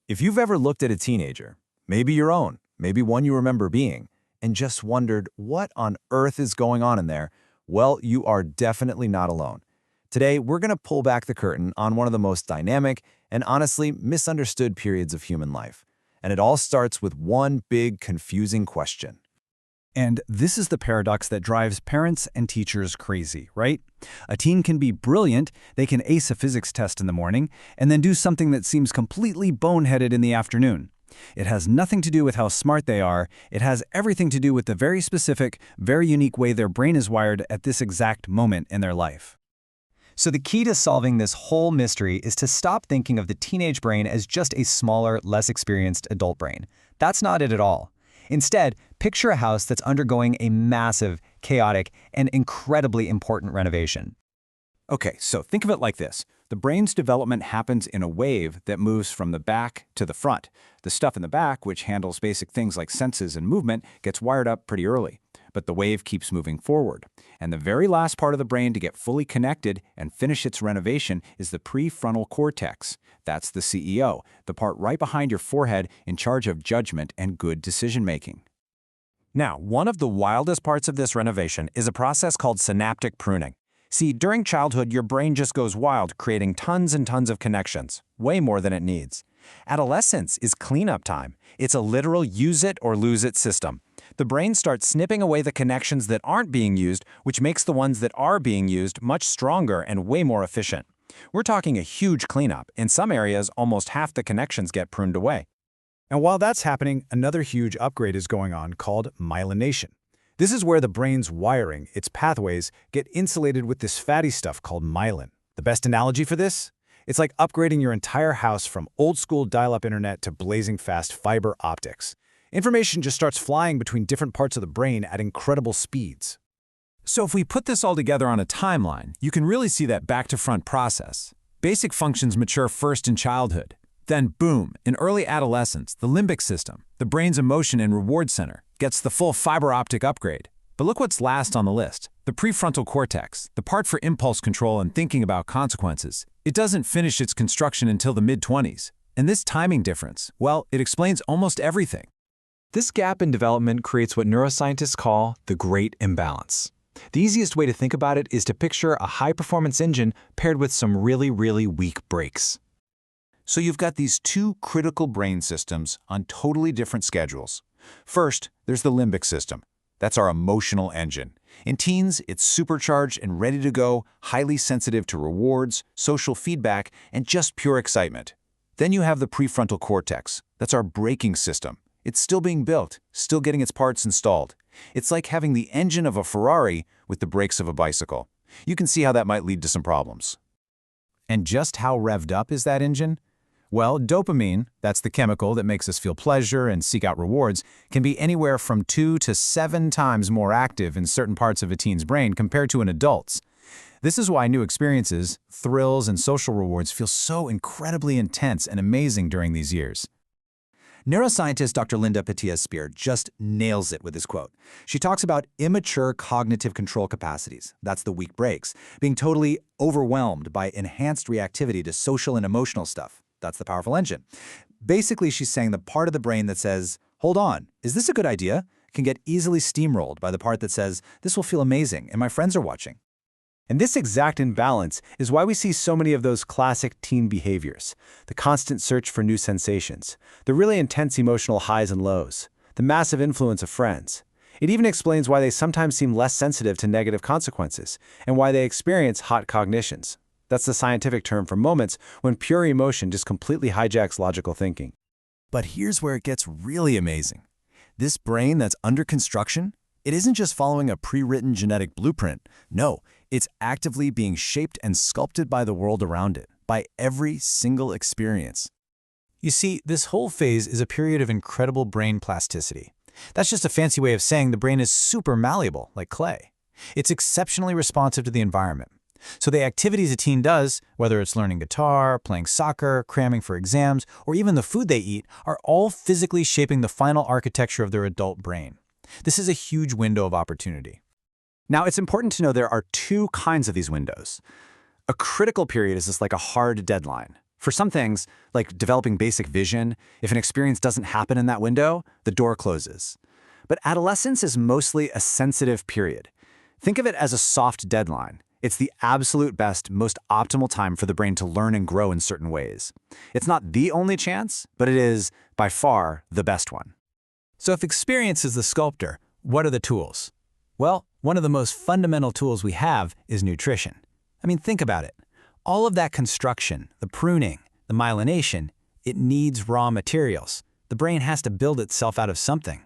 If you've ever looked at a teenager, maybe your own, maybe one you remember being, and just wondered what on earth is going on in there, well, you are definitely not alone. Today, we're going to pull back the curtain on one of the most dynamic and honestly misunderstood periods of human life. And it all starts with one big, confusing question. And this is the paradox that drives parents and teachers crazy, right? A teen can be brilliant, they can ace a physics test in the morning, and then do something that seems completely boneheaded in the afternoon. It has nothing to do with how smart they are, it has everything to do with the very specific, very unique way their brain is wired at this exact moment in their life. So the key to solving this whole mystery is to stop thinking of the teenage brain as just a smaller, less experienced adult brain. That's not it at all. Instead, picture a house that's undergoing a massive, chaotic, and incredibly important renovation. Okay, so think of it like this. The brain's development happens in a wave that moves from the back to the front. The stuff in the back, which handles basic things like senses and movement, gets wired up pretty early. But the wave keeps moving forward. And the very last part of the brain to get fully connected and finish its renovation is the prefrontal cortex. That's the CEO, the part right behind your forehead in charge of judgment and good decision-making. Now, one of the wildest parts of this renovation is a process called synaptic pruning. See, during childhood, your brain just goes wild, creating tons and tons of connections, way more than it needs. Adolescence is cleanup time. It's a literal use it or lose it system. The brain starts snipping away the connections that aren't being used, which makes the ones that are being used much stronger and way more efficient. We're talking a huge cleanup. In some areas, almost half the connections get pruned away. And while that's happening, another huge upgrade is going on called myelination. This is where the brain's wiring, its pathways, get insulated with this fatty stuff called myelin. The best analogy for this? It's like upgrading your entire house from old-school dial-up internet to blazing fast fiber optics. Information just starts flying between different parts of the brain at incredible speeds. So if we put this all together on a timeline, you can really see that back-to-front process. Basic functions mature first in childhood. Then, boom, in early adolescence, the limbic system, the brain's emotion and reward center, gets the full fiber optic upgrade. But look what's last on the list, the prefrontal cortex, the part for impulse control and thinking about consequences. It doesn't finish its construction until the mid-20s. And this timing difference, well, it explains almost everything. This gap in development creates what neuroscientists call the great imbalance. The easiest way to think about it is to picture a high-performance engine paired with some really, really weak brakes. So you've got these two critical brain systems on totally different schedules. First, there's the limbic system. That's our emotional engine. In teens, it's supercharged and ready to go, highly sensitive to rewards, social feedback, and just pure excitement. Then you have the prefrontal cortex. That's our braking system. It's still being built, still getting its parts installed. It's like having the engine of a Ferrari with the brakes of a bicycle. You can see how that might lead to some problems. And just how revved up is that engine? Well, dopamine, that's the chemical that makes us feel pleasure and seek out rewards, can be anywhere from 2 to 7 times more active in certain parts of a teen's brain compared to an adult's. This is why new experiences, thrills, and social rewards feel so incredibly intense and amazing during these years. Neuroscientist Dr. Linda Petias-Spear just nails it with this quote. She talks about immature cognitive control capacities, that's the weak brakes, being totally overwhelmed by enhanced reactivity to social and emotional stuff. That's the powerful engine. Basically, she's saying the part of the brain that says, hold on, is this a good idea? Can get easily steamrolled by the part that says, this will feel amazing and my friends are watching. And this exact imbalance is why we see so many of those classic teen behaviors. The constant search for new sensations, the really intense emotional highs and lows, the massive influence of friends. It even explains why they sometimes seem less sensitive to negative consequences and why they experience hot cognitions. That's the scientific term for moments when pure emotion just completely hijacks logical thinking. But here's where it gets really amazing. This brain that's under construction, it isn't just following a pre-written genetic blueprint. No, it's actively being shaped and sculpted by the world around it, by every single experience. You see, this whole phase is a period of incredible brain plasticity. That's just a fancy way of saying the brain is super malleable, like clay. It's exceptionally responsive to the environment. So the activities a teen does, whether it's learning guitar, playing soccer, cramming for exams, or even the food they eat, are all physically shaping the final architecture of their adult brain. This is a huge window of opportunity. Now, it's important to know there are two kinds of these windows. A critical period is just like a hard deadline. For some things, like developing basic vision, if an experience doesn't happen in that window, the door closes. But adolescence is mostly a sensitive period. Think of it as a soft deadline. It's the absolute best, most optimal time for the brain to learn and grow in certain ways. It's not the only chance, but it is, by far, the best one. So if experience is the sculptor, what are the tools? Well, one of the most fundamental tools we have is nutrition. I mean, think about it. All of that construction, the pruning, the myelination, it needs raw materials. The brain has to build itself out of something.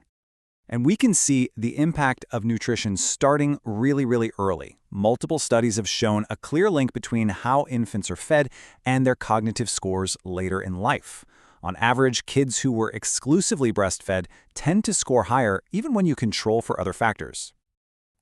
And we can see the impact of nutrition starting really early. Multiple studies have shown a clear link between how infants are fed and their cognitive scores later in life. On average, kids who were exclusively breastfed tend to score higher even when you control for other factors.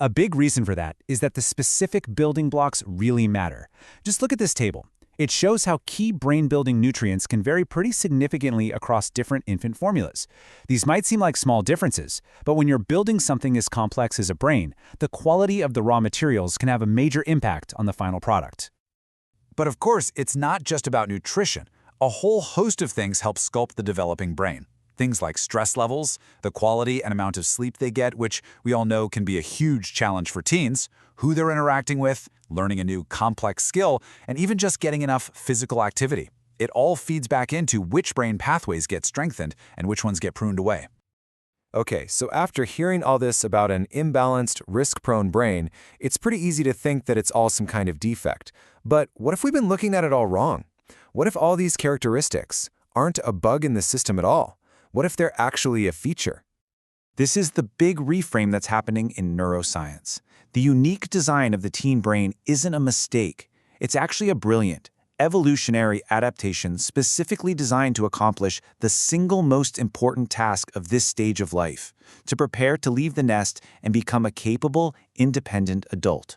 A big reason for that is that the specific building blocks really matter. Just look at this table. It shows how key brain-building nutrients can vary pretty significantly across different infant formulas. These might seem like small differences, but when you're building something as complex as a brain, the quality of the raw materials can have a major impact on the final product. But of course, it's not just about nutrition. A whole host of things help sculpt the developing brain. Things like stress levels, the quality and amount of sleep they get, which we all know can be a huge challenge for teens, who they're interacting with, learning a new complex skill, and even just getting enough physical activity. It all feeds back into which brain pathways get strengthened and which ones get pruned away. Okay, so after hearing all this about an imbalanced, risk-prone brain, it's pretty easy to think that it's all some kind of defect. But what if we've been looking at it all wrong? What if all these characteristics aren't a bug in the system at all? What if they're actually a feature? This is the big reframe that's happening in neuroscience. The unique design of the teen brain isn't a mistake. It's actually a brilliant, evolutionary adaptation specifically designed to accomplish the single most important task of this stage of life, to prepare to leave the nest and become a capable, independent adult.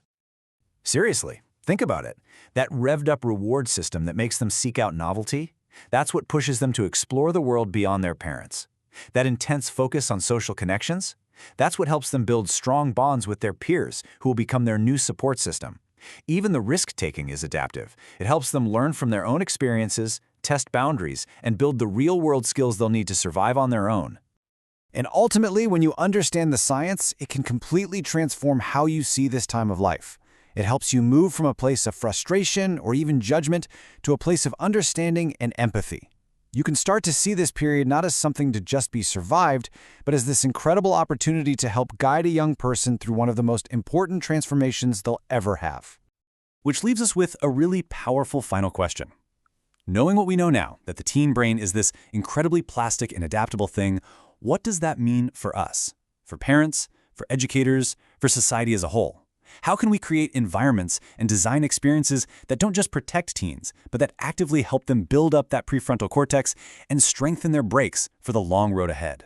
Seriously, think about it. That revved-up reward system that makes them seek out novelty, that's what pushes them to explore the world beyond their parents. That intense focus on social connections, that's what helps them build strong bonds with their peers who will become their new support system. Even the risk-taking is adaptive. It helps them learn from their own experiences, test boundaries, and build the real-world skills they'll need to survive on their own. And ultimately, when you understand the science, it can completely transform how you see this time of life. It helps you move from a place of frustration or even judgment to a place of understanding and empathy. You can start to see this period not as something to just be survived, but as this incredible opportunity to help guide a young person through one of the most important transformations they'll ever have. Which leaves us with a really powerful final question. Knowing what we know now, that the teen brain is this incredibly plastic and adaptable thing, what does that mean for us? For parents, for educators, for society as a whole? How can we create environments and design experiences that don't just protect teens, but that actively help them build up that prefrontal cortex and strengthen their brakes for the long road ahead?